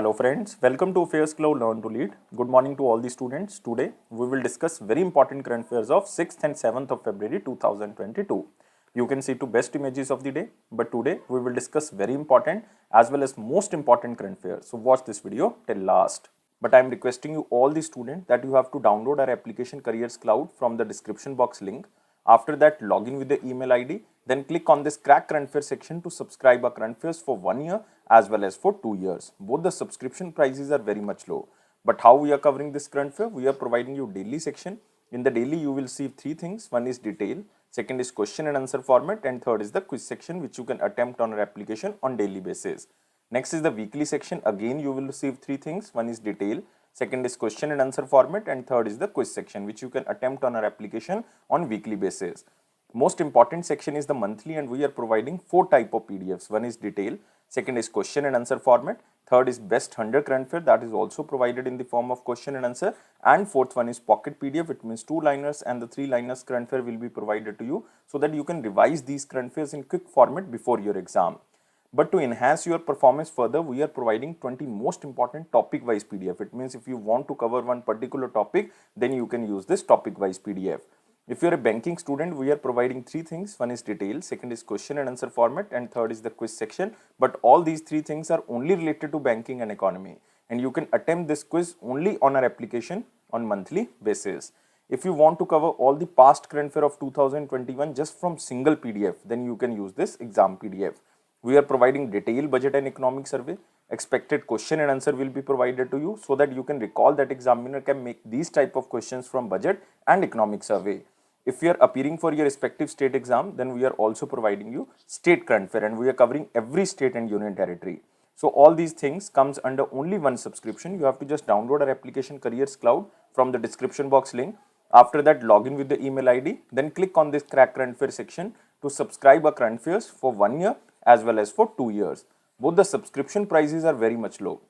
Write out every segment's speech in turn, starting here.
Hello friends, welcome to Affairscloud Learn to Lead. Good morning to all the students. Today we will discuss very important current affairs of 6th and 7th of February 2022. You can see two best images of the day, but today we will discuss very important as well as most important current affairs. So watch this video till last. But I am requesting you all the students that you have to download our application Careers Cloud from the description box link. After that, log in with the email ID, then click on this crack current affairs section to subscribe our current affairs for 1 year as well as for 2 years. Both the subscription prices are very much low. But how we are covering this current affair? We are providing you daily section. In the daily, you will see three things. One is detail, second is question and answer format, and third is the quiz section which you can attempt on our application on daily basis. Next is the weekly section. Again, you will receive three things. One is detail, second is question and answer format, and third is the quiz section which you can attempt on our application on weekly basis. Most important section is the monthly, and we are providing 4 type of PDFs. One is detail, second is question and answer format, third is best 100 current affair, that is also provided in the form of question and answer, and fourth one is pocket PDF. It means 2-liners and the 3-liners current affair will be provided to you so that you can revise these current affairs in quick format before your exam. But to enhance your performance further, we are providing 20 most important topic wise PDF. It means if you want to cover one particular topic, then you can use this topic wise PDF. If you are a banking student, we are providing 3 things. One is detail, second is question and answer format, and third is the quiz section. But all these 3 things are only related to banking and economy. And you can attempt this quiz only on our application on monthly basis. If you want to cover all the past current affair of 2021 just from single PDF, then you can use this exam PDF. We are providing detailed budget and economic survey. Expected question and answer will be provided to you so that you can recall that examiner can make these type of questions from budget and economic survey. If you are appearing for your respective state exam, then we are also providing you state current affair, and we are covering every state and union territory. So all these things comes under only one subscription. You have to just download our application Careers Cloud from the description box link. After that, log in with the email ID, then click on this crack current affair section to subscribe our current affairs for 1 year as well as for 2 years. Both the subscription prices are very much low.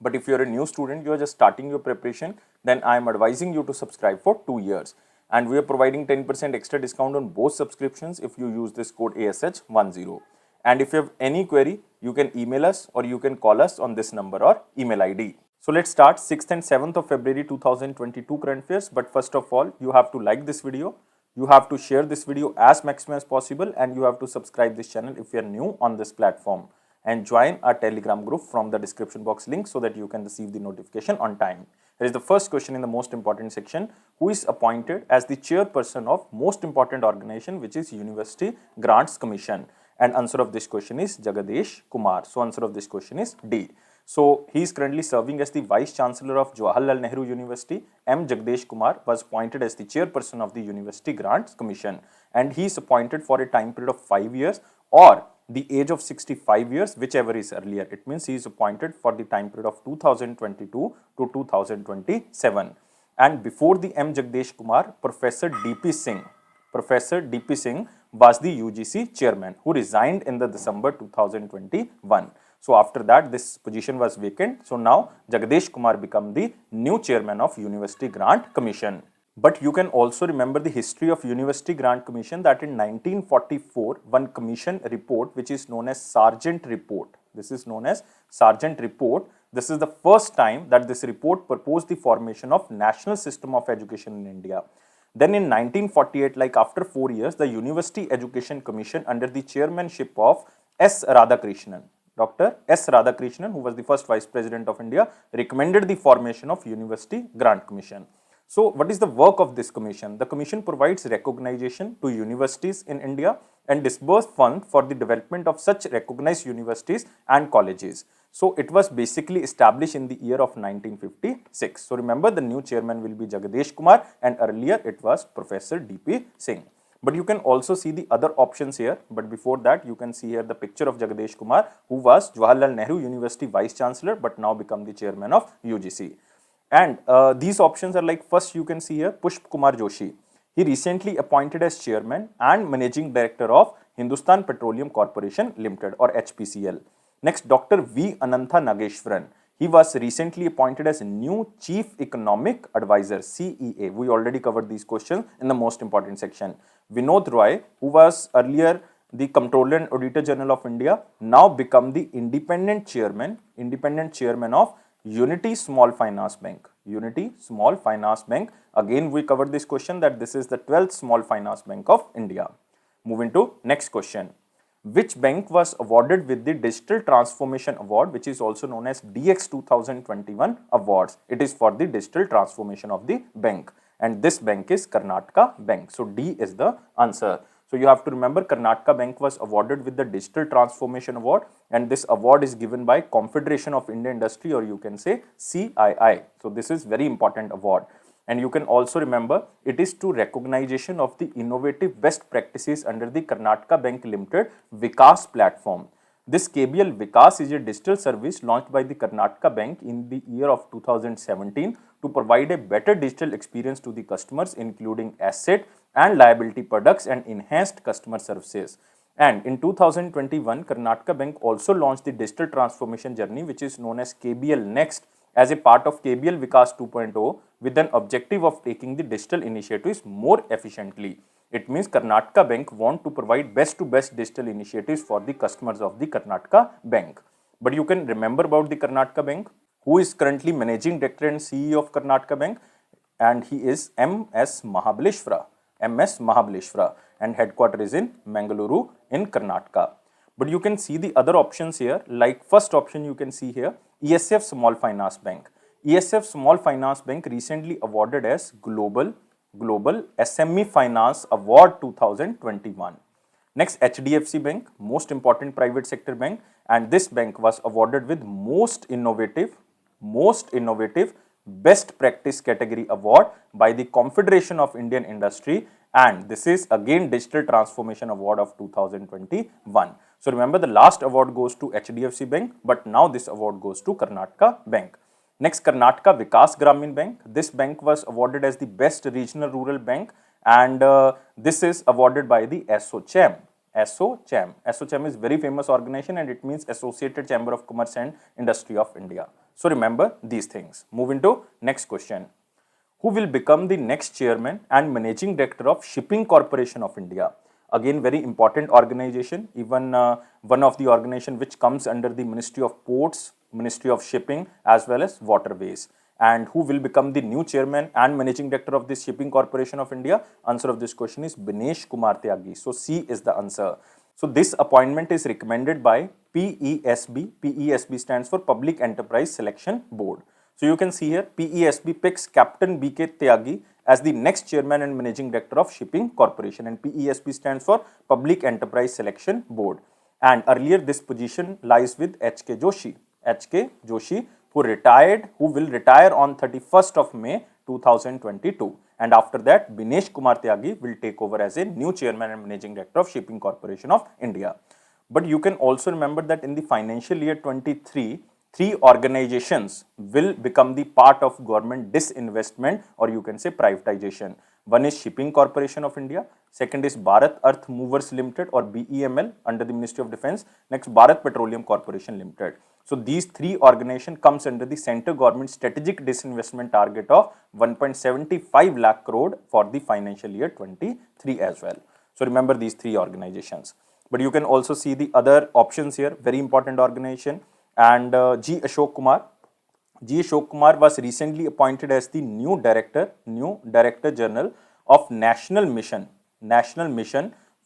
But if you are a new student, you are just starting your preparation, then I am advising you to subscribe for 2 years. And we are providing 10% extra discount on both subscriptions if you use this code ASH10. And if you have any query, you can email us or you can call us on this number or email ID. So let's start 6th and 7th of February 2022 current affairs. But first of all, you have to like this video. You have to share this video as maximum as possible, and you have to subscribe this channel if you are new on this platform, and join our Telegram group from the description box link so that you can receive the notification on time. Here is the first question in the most important section. Who is appointed as the chairperson of most important organization, which is University Grants Commission? And answer of this question is Jagadish Kumar. So answer of this question is D. So he is currently serving as the Vice Chancellor of Jawaharlal Nehru University. M. Jagadish Kumar was appointed as the chairperson of the University Grants Commission, and he is appointed for a time period of 5 years or the age of 65 years, whichever is earlier. It means he is appointed for the time period of 2022 to 2027. And before the M. Jagadish Kumar, Professor D.P. Singh was the UGC chairman who resigned in the December 2021. So after that, this position was vacant. So now Jagadish Kumar became the new chairman of University Grant Commission. But you can also remember the history of University Grant Commission, that in 1944, one commission report which is known as Sargent Report. This is known as Sargent Report. This is the first time that this report proposed the formation of national system of education in India. Then in 1948, like after 4 years, the University Education Commission under the chairmanship of S. Radhakrishnan, Dr. S. Radhakrishnan, who was the first Vice President of India, recommended the formation of University Grant Commission. So what is the work of this commission? The commission provides recognition to universities in India and disburse funds for the development of such recognized universities and colleges. So it was basically established in the year of 1956. So remember, the new chairman will be Jagadish Kumar, and earlier it was Professor D.P. Singh. But you can also see the other options here. But before that, you can see here the picture of Jagadish Kumar, who was Jawaharlal Nehru University Vice Chancellor but now become the chairman of UGC. And these options are like, first you can see here Pushp Kumar Joshi. He recently appointed as chairman and managing director of Hindustan Petroleum Corporation Limited or HPCL. Next, Dr. V. Anantha Nageshwaran. He was recently appointed as new Chief Economic Advisor, CEA. We already covered these questions in the most important section. Vinod Roy, who was earlier the Comptroller and Auditor General of India, now become the independent chairman of Unity Small Finance Bank. Unity Small Finance Bank. Again, we covered this question that this is the 12th Small Finance Bank of India. Moving to next question. Which bank was awarded with the Digital Transformation Award, which is also known as DX 2021 Awards? It is for the digital transformation of the bank, and this bank is Karnataka Bank. So D is the answer. So you have to remember Karnataka Bank was awarded with the Digital Transformation Award, and this award is given by Confederation of India Industry, or you can say CII. So this is very important award. And you can also remember it is to recognition of the innovative best practices under the Karnataka Bank Limited Vikas platform. This KBL Vikas is a digital service launched by the Karnataka Bank in the year of 2017 to provide a better digital experience to the customers, including asset and liability products and enhanced customer services. And in 2021, Karnataka Bank also launched the digital transformation journey, which is known as KBL Next, as a part of KBL Vikas 2.0 with an objective of taking the digital initiatives more efficiently. It means Karnataka Bank want to provide best to best digital initiatives for the customers of the Karnataka Bank. But you can remember about the Karnataka Bank, who is currently Managing Director and CEO of Karnataka Bank, and he is M.S. Mahabaleshwara. M.S. Mahabaleshwara, and headquarters is in Mangaluru in Karnataka. But you can see the other options here, like first option you can see here, ESF Small Finance Bank. ESF Small Finance Bank recently awarded as Global SME Finance Award 2021. Next, HDFC Bank, most important private sector bank, and this bank was awarded with most innovative best practice category award by the Confederation of Indian Industry, and this is again Digital Transformation Award of 2021. So remember, the last award goes to HDFC Bank, but now this award goes to Karnataka Bank. Next, Karnataka Vikas Gramin Bank. This bank was awarded as the best regional rural bank, and this is awarded by the ASSOCHAM. ASSOCHAM is very famous organization, and it means Associated Chamber of Commerce and Industry of India. So remember these things. Moving to next question. Who will become the next chairman and managing director of Shipping Corporation of India? Again, very important organization, even one of the organization which comes under the Ministry of Ports, Ministry of Shipping, as well as Waterways. And who will become the new chairman and managing director of this Shipping Corporation of India? Answer of this question is Binesh Kumar Tyagi. So C is the answer. So this appointment is recommended by PESB. PESB stands for Public Enterprise Selection Board. So you can see here PESB picks Captain B.K. Tyagi as the next chairman and managing director of Shipping Corporation, and PESB stands for Public Enterprise Selection Board. And earlier this position lies with H.K. Joshi, who will retire on 31st of May 2022. And after that, Binesh Kumar Tyagi will take over as a new chairman and managing director of Shipping Corporation of India. But you can also remember that in the financial year 23, three organizations will become the part of government disinvestment, or you can say privatization. One is Shipping Corporation of India, second is Bharat Earth Movers Limited, or BEML, under the Ministry of Defence, next Bharat Petroleum Corporation Limited. So these three organizations comes under the central government strategic disinvestment target of 1.75 lakh crore for the financial year 23 as well. So remember these three organizations. But you can also see the other options here, very important organization. And G. Ashok Kumar was recently appointed as the new Director General of National Mission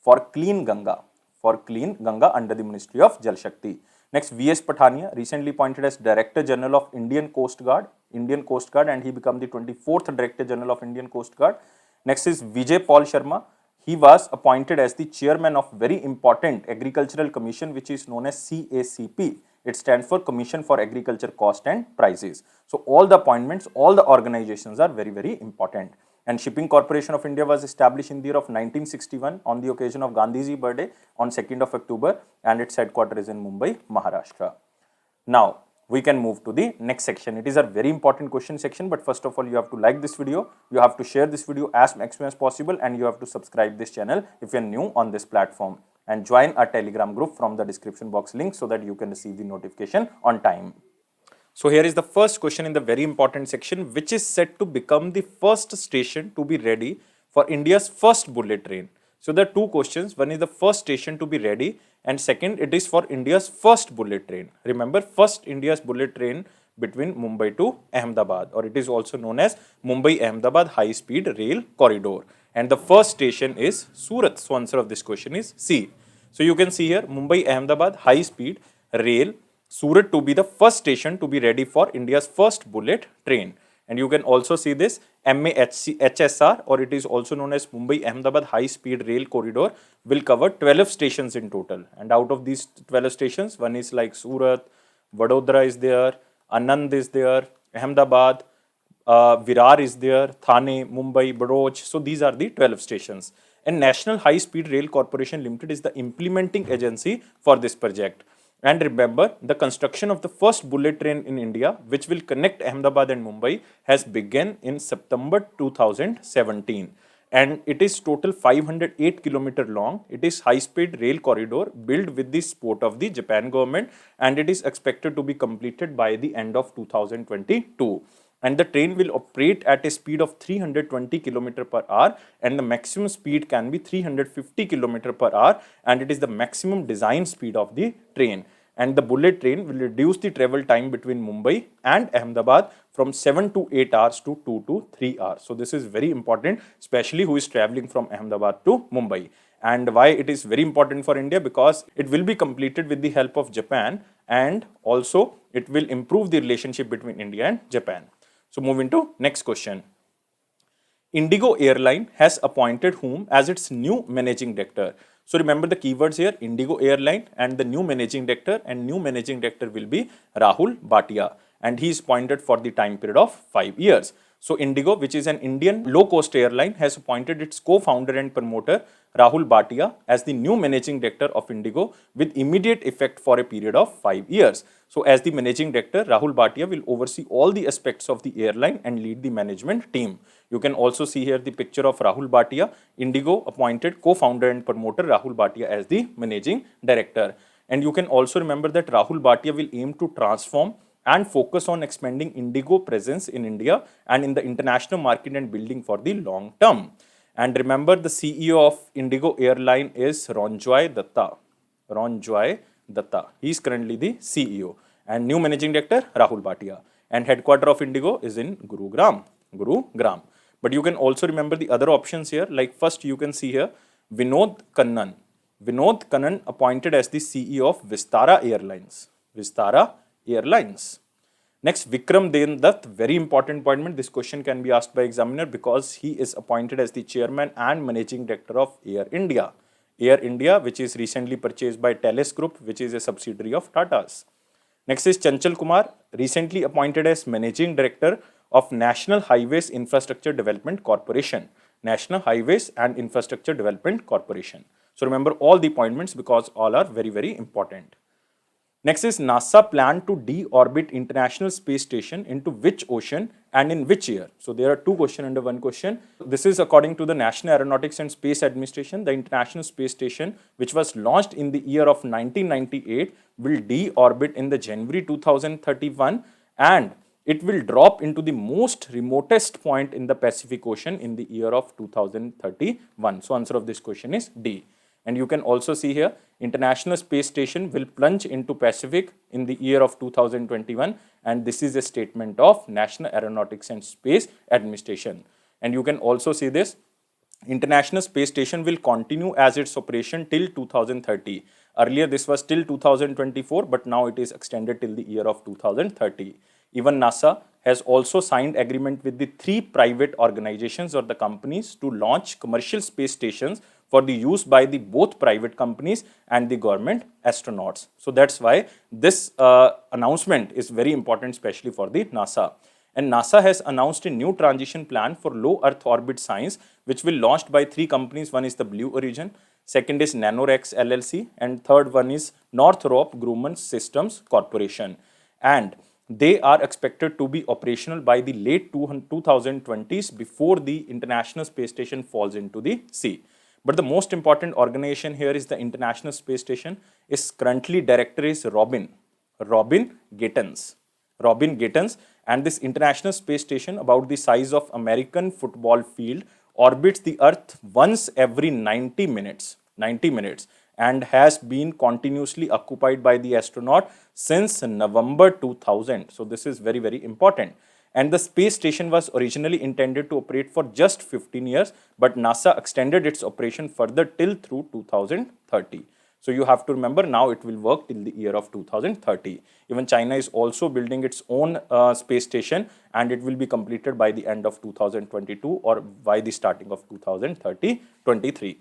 for Clean Ganga under the Ministry of Jal Shakti. Next, V.S. Pathania, recently appointed as Director General of Indian Coast Guard, and he became the 24th Director General of Indian Coast Guard. Next is Vijay Paul Sharma. He was appointed as the chairman of very important agricultural commission, which is known as CACP. It stands for Commission for Agriculture Cost and Prices. So all the appointments, all the organizations are very, very important. And Shipping Corporation of India was established in the year of 1961 on the occasion of Gandhiji's birthday on 2nd of October, and its headquarters is in Mumbai, Maharashtra. Now, we can move to the next section. It is a very important question section, but first of all, you have to like this video, you have to share this video as maximum as possible, and you have to subscribe this channel if you are new on this platform, and join our Telegram group from the description box link so that you can receive the notification on time. So here is the first question in the very important section, which is set to become the first station to be ready for India's first bullet train. So there are two questions. One is the first station to be ready, and second, it is for India's first bullet train. Remember, first India's bullet train between Mumbai to Ahmedabad, or it is also known as Mumbai-Ahmedabad High-Speed Rail Corridor. And the first station is Surat. So answer of this question is C. So you can see here Mumbai-Ahmedabad High-Speed Rail Surat to be the first station to be ready for India's first bullet train. And you can also see this MAHSR, or it is also known as Mumbai-Ahmedabad High-Speed Rail Corridor, will cover 12 stations in total. And out of these 12 stations, one is like Surat, Vadodara is there, Anand is there, Ahmedabad, Virar is there, Thane, Mumbai, Bharuch. So these are the 12 stations. And National High Speed Rail Corporation Limited is the implementing agency for this project. And remember, the construction of the first bullet train in India, which will connect Ahmedabad and Mumbai, has begun in September 2017. And it is total 508 kilometer long. It is high-speed rail corridor built with the support of the Japan government, and it is expected to be completed by the end of 2022. And the train will operate at a speed of 320 km per hour, and the maximum speed can be 350 km per hour, and it is the maximum design speed of the train. And the bullet train will reduce the travel time between Mumbai and Ahmedabad from 7 to 8 hours to 2 to 3 hours. So this is very important, especially who is traveling from Ahmedabad to Mumbai. And why it is very important for India? Because it will be completed with the help of Japan, and also it will improve the relationship between India and Japan. So moving to next question. IndiGo Airline has appointed whom as its new managing director? So remember the keywords here, IndiGo Airline and the new managing director, and new managing director will be Rahul Bhatia, and he is appointed for the time period of 5 years. So IndiGo, which is an Indian low-cost airline, has appointed its co-founder and promoter Rahul Bhatia as the new managing director of IndiGo with immediate effect for a period of 5 years. So as the managing director, Rahul Bhatia will oversee all the aspects of the airline and lead the management team. You can also see here the picture of Rahul Bhatia. IndiGo appointed co-founder and promoter Rahul Bhatia as the managing director. And you can also remember that Rahul Bhatia will aim to transform and focus on expanding IndiGo presence in India and in the international market and building for the long term. And remember, the CEO of IndiGo Airline is Ronjoy Datta. Ronjoy Datta. He is currently the CEO. And new managing director, Rahul Bhatia. And headquarter of IndiGo is in Gurugram. Gurugram. But you can also remember the other options here. Like first you can see here, Vinod Kannan. Vinod Kannan appointed as the CEO of Vistara Airlines. Vistara Airlines. Next, Vikram Dendutt, very important appointment. This question can be asked by examiner because he is appointed as the chairman and managing director of Air India. Air India, which is recently purchased by Thales Group, which is a subsidiary of Tata's. Next is Chanchal Kumar, recently appointed as managing director of National Highways Infrastructure Development Corporation. National Highways and Infrastructure Development Corporation. So remember all the appointments because all are very, very important. Next is NASA plan to deorbit International Space Station into which ocean and in which year? So there are two questions under one question. This is according to the National Aeronautics and Space Administration. The International Space Station, which was launched in the year of 1998, will deorbit in the January 2031, and it will drop into the most remotest point in the Pacific Ocean in the year of 2031. So answer of this question is D. And you can also see here, International Space Station will plunge into Pacific in the year of 2021, and this is a statement of National Aeronautics and Space Administration. And you can also see this, International Space Station will continue as its operation till 2030. Earlier this was till 2024, but now it is extended till the year of 2030. Even NASA has also signed agreement with the 3 private organizations or the companies to launch commercial space stations for the use by the both private companies and the government astronauts. So that's why this announcement is very important, especially for the NASA. And NASA has announced a new transition plan for low Earth orbit science, which will launched by 3 companies. One is the Blue Origin, second is Nanoracks LLC, and third one is Northrop Grumman Systems Corporation. And they are expected to be operational by the late 2020s before the International Space Station falls into the sea. But the most important organization here is the International Space Station. Its currently director is Robin Gittins. And this International Space Station, about the size of American football field, orbits the Earth once every 90 minutes, and has been continuously occupied by the astronaut since November 2000. So this is very, very important. And the space station was originally intended to operate for just 15 years, but NASA extended its operation further till through 2030. So you have to remember, now it will work till the year of 2030. Even China is also building its own space station, and it will be completed by the end of 2022 or by the starting of 2023.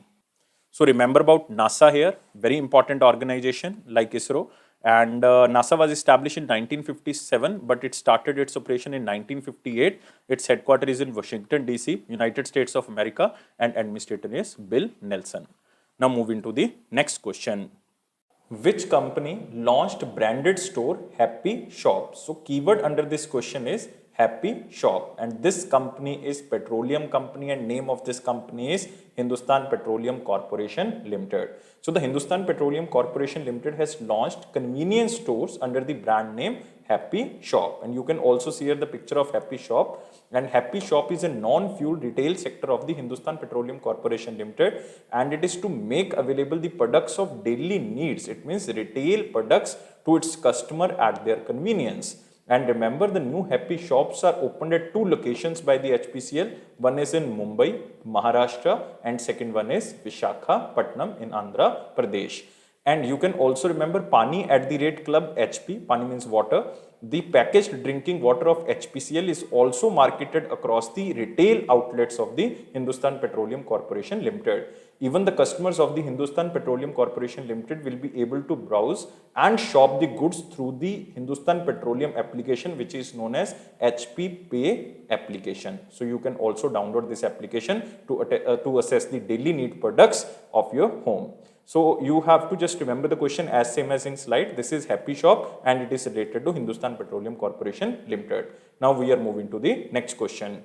So remember about NASA here, very important organization like ISRO. And NASA was established in 1957, but it started its operation in 1958. Its headquarters is in Washington, D.C., United States of America, and administrator is Bill Nelson. Now moving to the next question. Which company launched branded store Happy Shop? So keyword under this question is Happy Shop, and this company is petroleum company, and name of this company is Hindustan Petroleum Corporation Limited. So the Hindustan Petroleum Corporation Limited has launched convenience stores under the brand name Happy Shop, and you can also see here the picture of Happy Shop. And Happy Shop is a non-fuel retail sector of the Hindustan Petroleum Corporation Limited, and it is to make available the products of daily needs. It means retail products to its customer at their convenience. And remember, the new Happy Shops are opened at 2 locations by the HPCL. One is in Mumbai, Maharashtra, and second one is Visakhapatnam in Andhra Pradesh. And you can also remember Pani@Club HP, Pani means water. The packaged drinking water of HPCL is also marketed across the retail outlets of the Hindustan Petroleum Corporation Limited. Even the customers of the Hindustan Petroleum Corporation Limited will be able to browse and shop the goods through the Hindustan Petroleum application, which is known as HP Pay application. So you can also download this application to assess the daily need products of your home. So you have to just remember the question as same as in slide. This is Happy Shop and it is related to Hindustan Petroleum Corporation Limited. Now we are moving to the next question.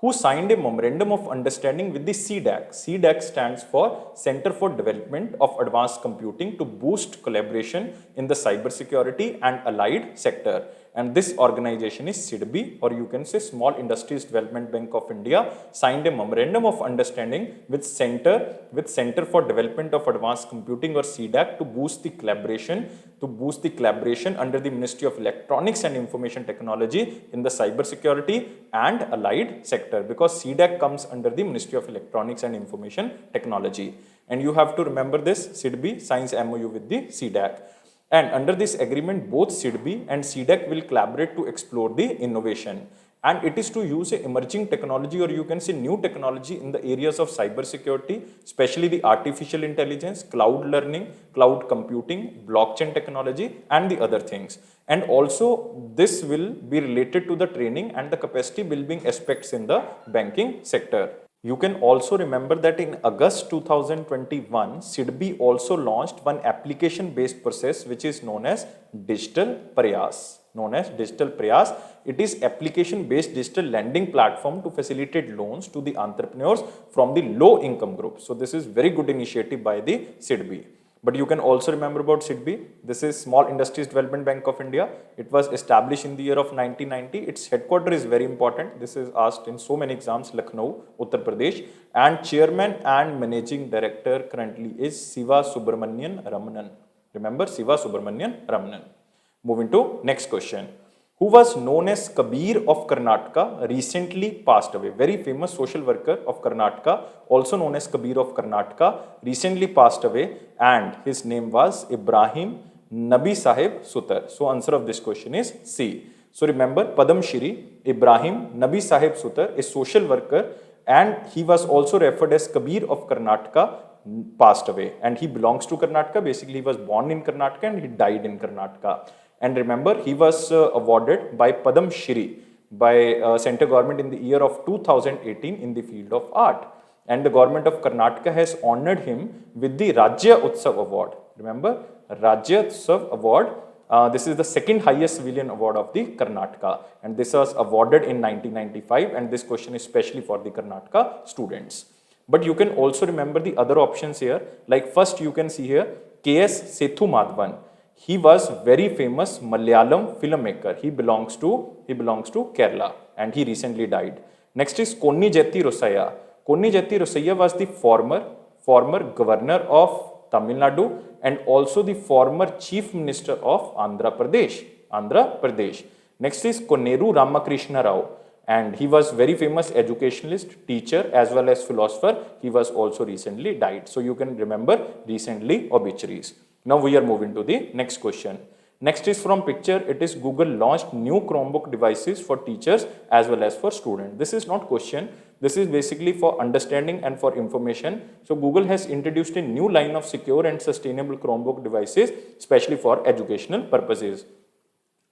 Who signed a memorandum of understanding with the C-ДÁć? C-ДÁć stands for Center for Development of Advanced Computing to boost collaboration in the cybersecurity and allied sector. And this organization is SIDBI, or you can say Small Industries Development Bank of India, signed a memorandum of understanding with Center for Development of Advanced Computing, or C-ДÁć, to boost the collaboration under the Ministry of Electronics and Information Technology in the cybersecurity and allied sector, because C-ДÁć comes under the Ministry of Electronics and Information Technology. And you have to remember this, SIDBI signs MOU with the C-ДÁć. And under this agreement, both SIDBI and C-ДÁć will collaborate to explore the innovation. And it is to use emerging technology, or you can say new technology, in the areas of cybersecurity, especially the artificial intelligence, cloud learning, cloud computing, blockchain technology, and the other things. And also this will be related to the training and the capacity building aspects in the banking sector. You can also remember that in August 2021, SIDBI also launched one application-based process which is known as Digital Prayas. It is application-based digital lending platform to facilitate loans to the entrepreneurs from the low income group. So this is very good initiative by the SIDBI. But you can also remember about SIDBI. This is Small Industries Development Bank of India. It was established in the year of 1990. Its headquarters is very important. This is asked in so many exams, Lucknow, Uttar Pradesh. And chairman and managing director currently is Siva Subramanian Ramanan. Remember, Siva Subramanian Ramanan. Moving to next question. Who was known as Kabir of Karnataka recently passed away. Very famous social worker of Karnataka, also known as Kabir of Karnataka, recently passed away, and his name was Ibrahim Nabi Sahib Sutar. So answer of this question is C. So remember, Padam Shri Ibrahim Nabi Sahib Sutar, a social worker, and he was also referred as Kabir of Karnataka, passed away, and he belongs to Karnataka. Basically, he was born in Karnataka and he died in Karnataka. And remember, he was awarded by Padam Shri by central government in the year of 2018 in the field of art. And the government of Karnataka has honored him with the Rajya Utsav Award. Remember, Rajya Utsav Award. This is the second highest civilian award of the Karnataka. And this was awarded in 1995. And this question is specially for the Karnataka students. But you can also remember the other options here. Like first you can see here, K.S. Sethu Madhavan. He was very famous Malayalam filmmaker. He belongs to Kerala and he recently died. Next is Konnijeti Rosaiya. Konnijeti Rosaiya was the former governor of Tamil Nadu and also the former chief minister of Andhra Pradesh. Next is Konneru Ramakrishna Rao, and he was very famous educationalist, teacher as well as philosopher. He was also recently died. So you can remember recently obituaries. Now we are moving to the next question. Next is from picture. It is Google launched new Chromebook devices for teachers as well as for students. This is not question. This is basically for understanding and for information. So Google has introduced a new line of secure and sustainable Chromebook devices, especially for educational purposes.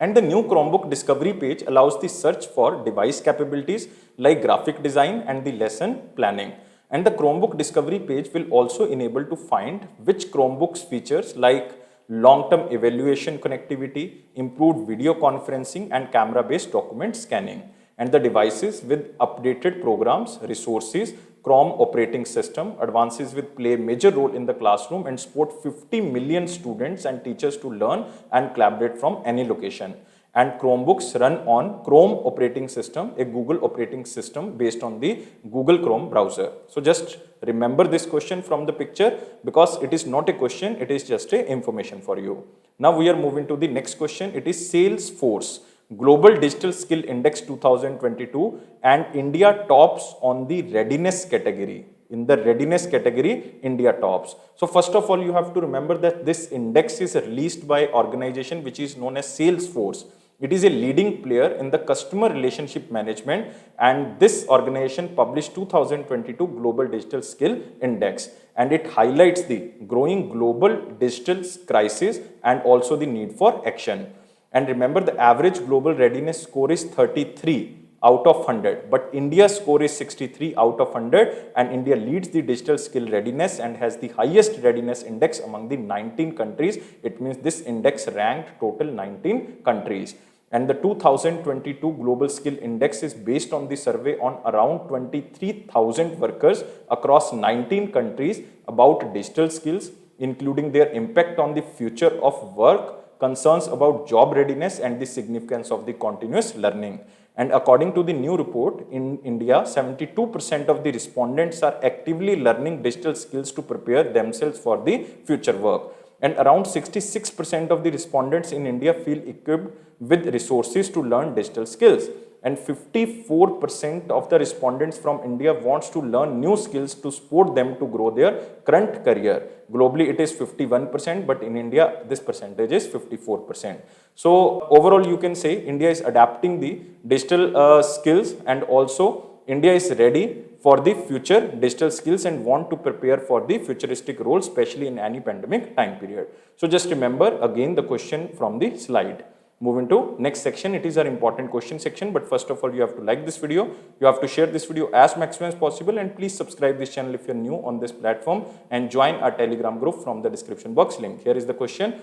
And the new Chromebook discovery page allows the search for device capabilities like graphic design and the lesson planning. And the Chromebook discovery page will also enable to find which Chromebooks features like long-term evaluation connectivity, improved video conferencing and camera-based document scanning. And the devices with updated programs, resources, Chrome operating system, advances with play a major role in the classroom and support 50 million students and teachers to learn and collaborate from any location. And Chromebooks run on Chrome operating system, a Google operating system based on the Google Chrome browser. So just remember this question from the picture because it is not a question, it is just a information for you. Now we are moving to the next question. It is Salesforce Global Digital Skill Index 2022 and India tops on the readiness category. In the readiness category, India tops. So first of all, you have to remember that this index is released by organization which is known as Salesforce. It is a leading player in the customer relationship management, and this organization published 2022 Global Digital Skill Index, and it highlights the growing global digital crisis and also the need for action. And remember, the average global readiness score is 33 out of 100, but India's score is 63 out of 100, and India leads the digital skill readiness and has the highest readiness index among the 19 countries. It means this index ranked total 19 countries. And the 2022 Global Skill Index is based on the survey on around 23,000 workers across 19 countries about digital skills, including their impact on the future of work, concerns about job readiness, and the significance of the continuous learning. And according to the new report, in India, 72% of the respondents are actively learning digital skills to prepare themselves for the future work. And around 66% of the respondents in India feel equipped with resources to learn digital skills. And 54% of the respondents from India wants to learn new skills to support them to grow their current career. Globally, it is 51%, but in India, this percentage is 54%. So overall, you can say India is adapting the digital skills, and also India is ready for the future digital skills and want to prepare for the futuristic role, especially in any pandemic time period. So just remember again the question from the slide. Moving to next section, it is an important question section, but first of all, you have to like this video, you have to share this video as maximum as possible, and please subscribe this channel if you are new on this platform and join our Telegram group from the description box link. Here is the question.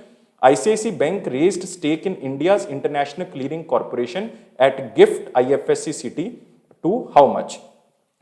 ICICI Bank raised stake in India's International Clearing Corporation at GIFT IFSC City to how much?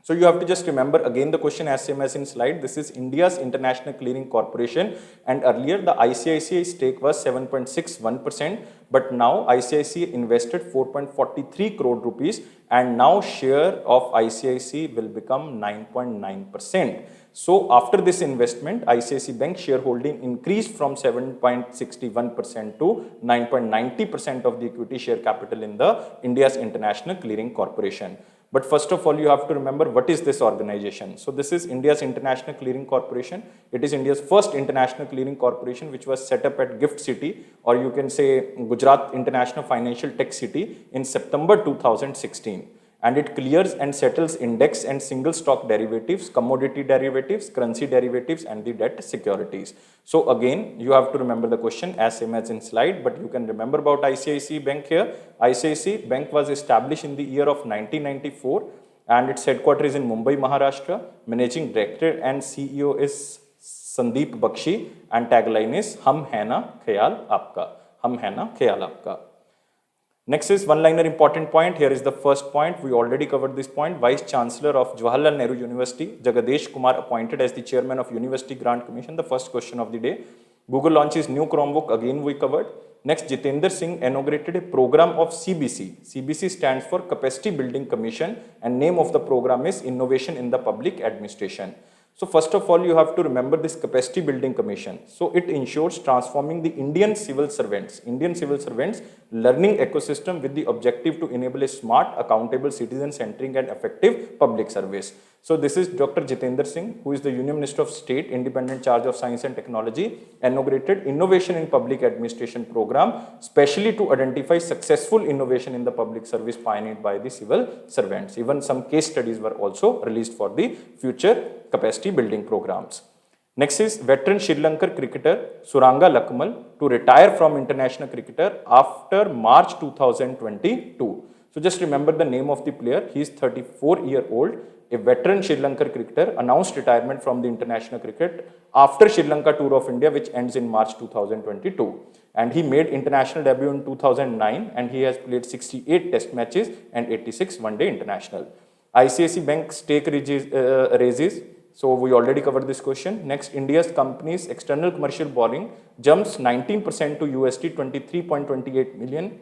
So you have to just remember again the question as same as in slide. This is India's International Clearing Corporation, and earlier the ICICI stake was 7.61%, but now ICICI invested 4.43 crore rupees, and now share of ICICI will become 9.9%. So after this investment, ICICI Bank shareholding increased from 7.61% to 9.90% of the equity share capital in the India's International Clearing Corporation. But first of all, you have to remember what is this organization. So this is India's International Clearing Corporation. It is India's first international clearing corporation, which was set up at GIFT City, or you can say Gujarat International Financial Tech City, in September 2016. And it clears and settles index and single stock derivatives, commodity derivatives, currency derivatives, and the debt securities. So again, you have to remember the question as same as in slide, but you can remember about ICICI Bank here. ICICI Bank was established in the year of 1994, and its headquarters is in Mumbai, Maharashtra. Managing Director and CEO is Sandeep Bakshi, and tagline is Hum Hai Na Khayal Aapka. Hum Hai Na Khayal Aapka. Next is one-liner important point. Here is the first point. We already covered this point. Vice Chancellor of Jawaharlal Nehru University, Jagadesh Kumar, appointed as the Chairman of University Grant Commission. The first question of the day. Google launches new Chromebook. Again, we covered. Next, Jitendra Singh inaugurated a program of CBC. CBC stands for Capacity Building Commission, and name of the program is Innovation in the Public Administration. So first of all, you have to remember this Capacity Building Commission. So it ensures transforming the Indian civil servants learning ecosystem with the objective to enable a smart, accountable, citizen-centric and effective public service. So this is Dr. Jitendra Singh, who is the Union Minister of State, Independent Charge of Science and Technology, inaugurated Innovation in Public Administration program, specially to identify successful innovation in the public service pioneered by the civil servants. Even some case studies were also released for the future capacity building programs. Next is veteran Sri Lankan cricketer Suranga Lakmal to retire from international cricketer after March 2022. So just remember the name of the player. He is 34-year-old, a veteran Sri Lankan cricketer, announced retirement from the international cricket after Sri Lanka tour of India, which ends in March 2022. And he made international debut in 2009 and he has played 68 test matches and 86 one-day international. ICICI Bank stake raises. So we already covered this question. Next, India's company's external commercial borrowing jumps 19% to USD 23.28 million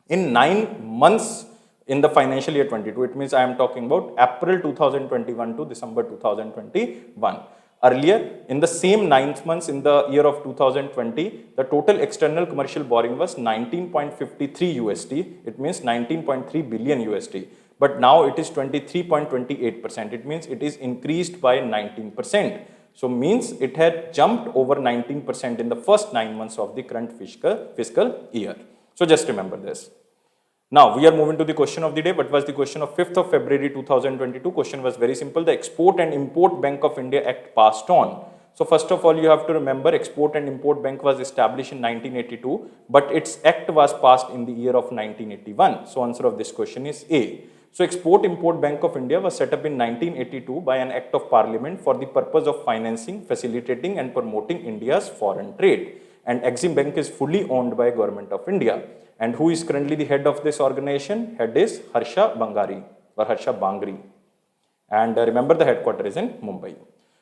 in 9 months in the financial year 22. It means I am talking about April 2021 to December 2021. Earlier, in the same 9 months in the year of 2020, the total external commercial borrowing was 19.53 USD. It means 19.3 billion USD. But now it is 23.28%. It means it is increased by 19%. So means it had jumped over 19% in the first 9 months of the current fiscal year. So just remember this. Now we are moving to the question of the day. What was the question of 5th of February 2022? Question was very simple. The Export and Import Bank of India Act passed on. So first of all, you have to remember Export and Import Bank was established in 1982, but its act was passed in the year of 1981. So answer of this question is A. So Export Import Bank of India was set up in 1982 by an act of parliament for the purpose of financing, facilitating and promoting India's foreign trade. And Exim Bank is fully owned by Government of India. And who is currently the head of this organization? Head is Harsha Bangari or Harsha Bangri. And remember the headquarters is in Mumbai.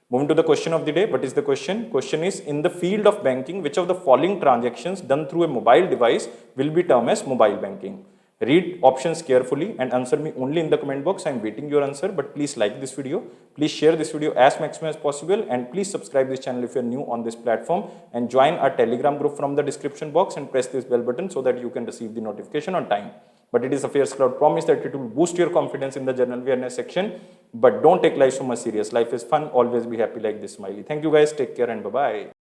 Moving to the question of the day. What is the question? Question is, in the field of banking, which of the following transactions done through a mobile device will be termed as mobile banking? Read options carefully and answer me only in the comment box. I am waiting your answer, but please like this video. Please share this video as maximum as possible and please subscribe this channel if you are new on this platform and join our Telegram group from the description box and press this bell button so that you can receive the notification on time. But it is Affairscloud promise that it will boost your confidence in the general awareness section. But don't take life so much serious. Life is fun. Always be happy like this smiley. Thank you guys. Take care and bye-bye.